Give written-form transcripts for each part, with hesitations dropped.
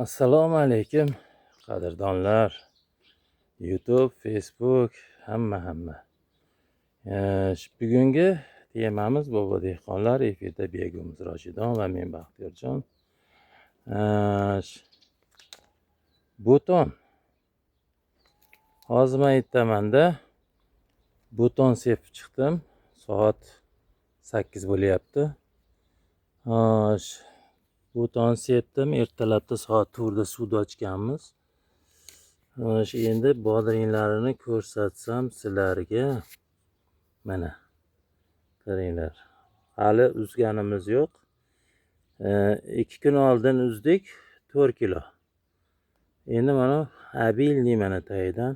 Assalomu alaykum qadrdonlar. YouTube, Facebook, hamma. Bugungi temamiz bobo dehqonlar, efirda Begum Roshidon va men Baxtiyorjon. Buton. Hozir men aytamanda buton sepib chiqdim. Soat 8 bo'lyapti. Buton sepdim. Ertalabda soat 4da suvni ochganmiz. Endi bodringlarini ko'rsatsam sizlarga. Mana qaranglar. Hali uzganimiz yo'q. 2 kun oldin uzdik 4 kilo. Endi mana abilni mana tagidan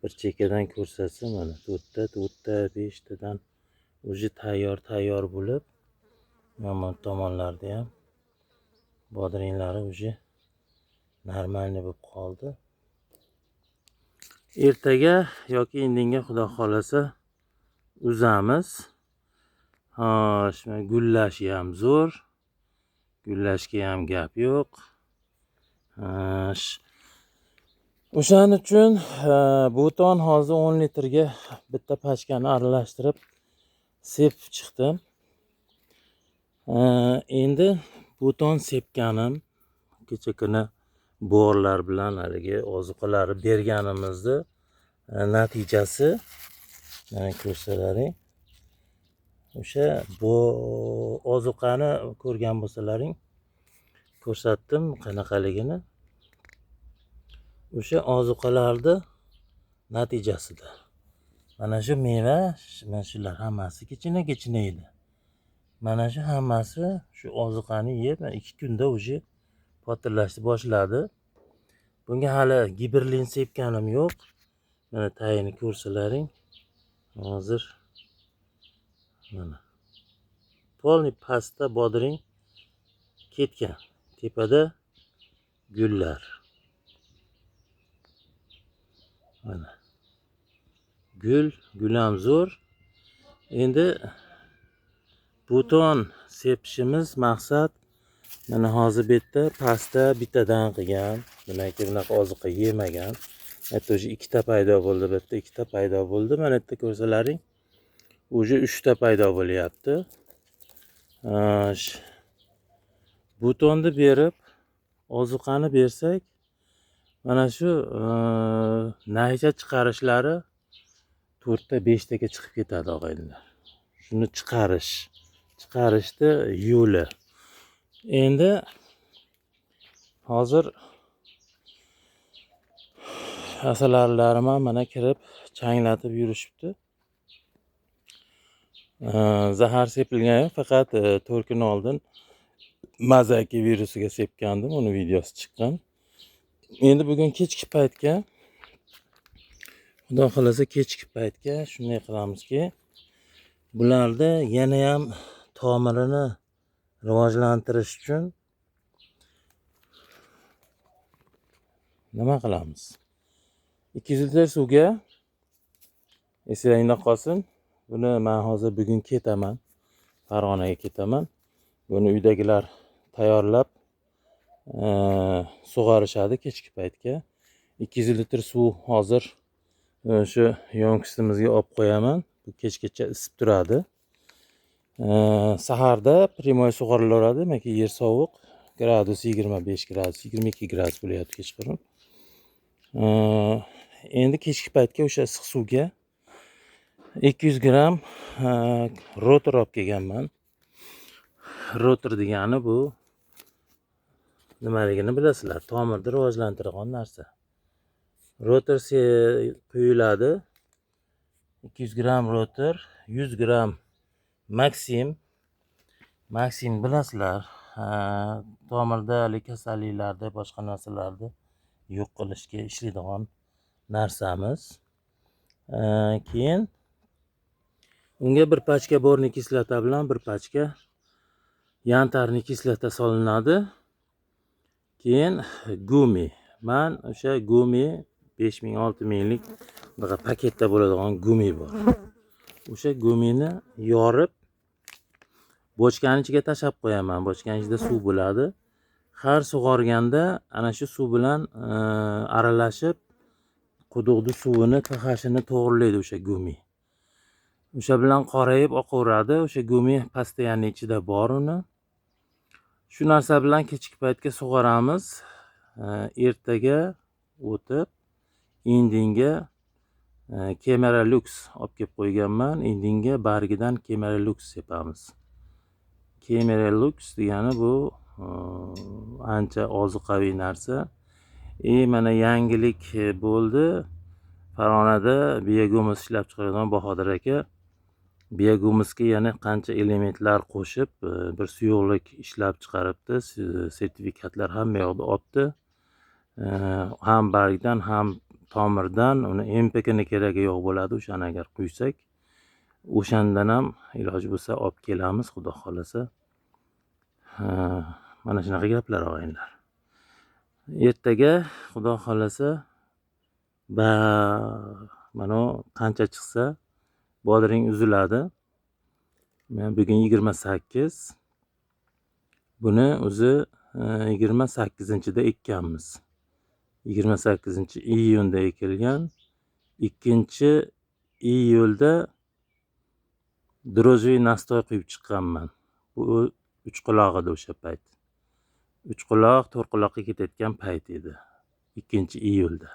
bir chekkadan ko'rsatsam mana 4ta, 5tadan уже tayyor bo'lib, mana tomonlarda ham bodringlari уже normalniy bo'lib qoldi. Ertaga yoki indinga xudo xolasa uzamiz. Gullashi ham zo'r. Gullashga ham gap yo'q. O'shaning uchun buton hozir 10 litrga bitta pachkani aralashtirib sepib chiqdim. Endi buton sepganim kecha kuni bo'g'irlar bilan haligi ozuqalarni berganimizni natijasi mana ko'rsalaring. O'sha bu ozuqani ko'rgan bo'lsalaring ko'rsatdim qanaqaligini. O'sha ozuqalarni natijasida mana shu meva, mana shular hammasi kichkina edi. Mana shu hammasi shu ozuqani yeb 2 kunda уже potirlashni boshladi. Bunga hali giberlin sepganim yo'q. Mana tayini ko'rsalaring. Hozir mana polni pastda bodring ketgan. Tepada gullar. Mana gul ham zo'r. Endi buton sepishimiz maqsad mana hozir bu yerda pastda bittadan qilgan, demak bunaqa ozuqa yemagan. Hatto 2ta paydo bo'ldi, bu yerda 2ta paydo bo'ldi. Mana yerda ko'rsalaring, уже 3ta paydo bo'lyapti. Butonni berib ozuqani bersak, mana shu naycha chiqarishlari 4ta 5taga chiqib ketadi og'aynilar. Shuni chiqarishni yo'li. Endi hozir asalarilarim mana kirib changlatib yurishibdi. Zahar sepilgan, faqat 4 kun oldin mazaki virusiga sepgandim, uni videosi chiqqan. Endi bugun kechki paytga, xudo xolasa kechki paytga shunday qilamizki, bularda yana ham tomirini rivojlantirish uchun nima qilamiz? 200 litr suvga, esingizda qolsin, buni men hozir bugun ketaman, Farg'onaga ketaman. Buni uydagilar tayyorlab sug'orishadi kechki paytga. 200 litr suv hozir shu yonkistimizga olib qo'yaman. Bu kechgacha isib turadi. Saharda primoy sug'orilaveradi, demak yer sovuq, gradus 25 gradus, 22 gradus bo'lyapti kechqurun. Endi kechki paytga o'sha issiq suvga 200 gram rotor olib kelganman. Rotor degani bu nimaligini bilasizlar, tomirni rivojlantiradigan narsa. Rotor quyiladi. 200 gram rotor, 100 gram Maxim bilasizlar, tomirda kasalliklarda, boshqa narsalarni yo'q qilishga ishlaydigan narsamiz. Keyin unga bir pachka borniy kislota bilan bir pachka yantarniy kislota solinadi. Keyin gumi. Men o'sha gumi 5000-6000 lik bunaqa paketda bo'ladigan gumi bor. O'sha gumini yorib bochkaning ichiga tashlab qo'yaman. Bochkaning ichida suv bo'ladi. har sug'organda ana shu suv bilan aralashib quduqni suvini pH'ini to'g'rilaydi o'sha gumi. O'sha bilan qorayib oqaveradi. O'sha gumi postoyanni ichida bor uni. Shu narsa bilan kechki paytga sug'oramiz. Ertaga o'tib indinga Kemera Lux olib kelib qo'yganman. Indinga bargidan Kemera Lux sepamiz. Kemera Lux degani bu ancha ozuqaviy narsa. Mana yangilik bo'ldi. Farg'onada biogomus ishlab chiqaradigan Bahodir aka biogumusga yana qancha elementlar qo'shib bir suyuqlik ishlab chiqaribdi. Sertifikatlar hamma yoqda olibdi. Ham bargdan ham tomirdan uni MPKni keragi yo'q bo'ladi. O'shani agar quysak, o'shandan ham iloji bo'lsa olib kelamiz, xudo xolasa. Mana shunaqa gaplar og'aynilar. Ertaga xudo xolasa mana qancha chiqsa bodring uziladi. Bugun 28. Buni o'zi 28-da ekkanmiz. 28-iyunda ekilgan. 2-iyulda drojviy nastoy quyib chiqqanman. Bu 3 quloq edi o'sha payt. 3 quloq, 4 quloqqa ketayotgan payt edi. 2-iyulda.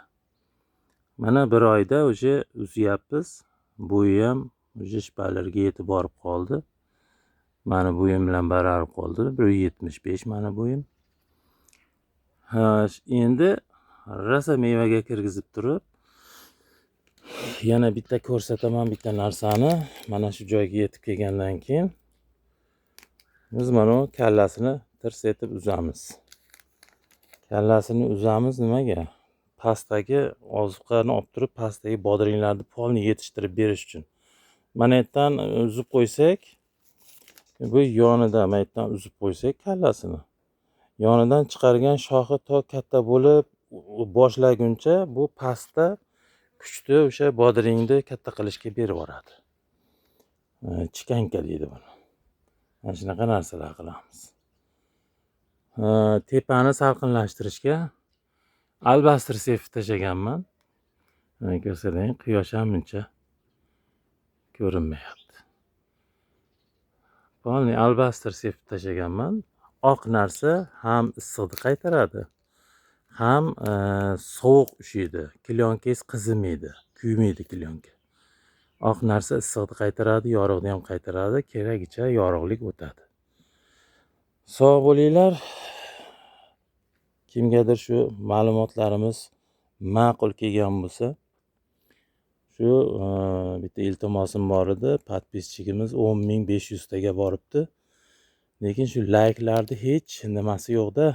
Mana bir oyda o'sha uzyapmiz. Bo'yi ham o'sha shpalerga yetib borib qoldi. Mani bo'yim bilan barobar qoldi. 1.75 mani bo'yim. Endi rasa mevaga kirgizib turib, yana bitta ko'rsataman bitta narsani. Mana shu joyga yetib kelgandan keyin biz mana kallasini tirs etib uzamiz. Kallasini uzamiz nimaga? Pastdagi ozuqani olib turib, pastdagi bodringlarni polni yetishtirib berish uchun. Mana yerdan uzib qo'ysak, bu yonidan mana yerdan uzib qo'ysak kallasini. Yonidan chiqargan shoxi to katta bo'lib boshlaguncha bu pastda kuchni o'sha bodringni katta qilishga berib yuboradi. Chikanka deydi buni. Mana shunaqa narsalar qilamiz. Tepani salqinlashtirishga albastr sepib tashlaganman. Mana ko'rsating, quyosh ham buncha ko'rinmayapti. Polni albastr sepib tashlaganman. Oq narsa ham issiqni qaytaradi, ham sovuq ushiydi. Klyonkangiz qizimaydi, kuymaydi klyonka. Oq narsa issiqni qaytaradi, yorug'ni ham qaytaradi, keragicha yorug'lik o'tadi. Sog' bo'linglar. Kimgadir shu ma'lumotlarimiz ma'qul kelgan bo'lsa, shu bitta iltimosim bor edi. Podpischigimiz 10.500 taga boribdi. Lekin shu layklarni hech nimasi yo'q-da.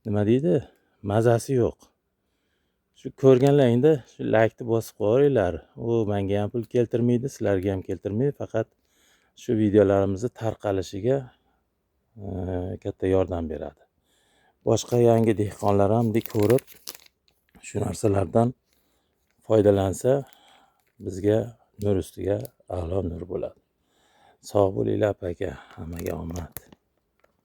Nima deydi? Mazasi yo'q. Shu ko'rganlaringda shu laykni bosib qo'yinglar. U menga ham pul keltirmaydi, sizlarga ham keltirmaydi, faqat shu videolarimizni tarqalishiga katta yordam beradi. Boshqa yangi dehqonlar ham ko'rib shu narsalardan foydalansa, bizga nur ustiga a'lo nur bo'ladi. Sog' bo'linglar aka, hammaga omad.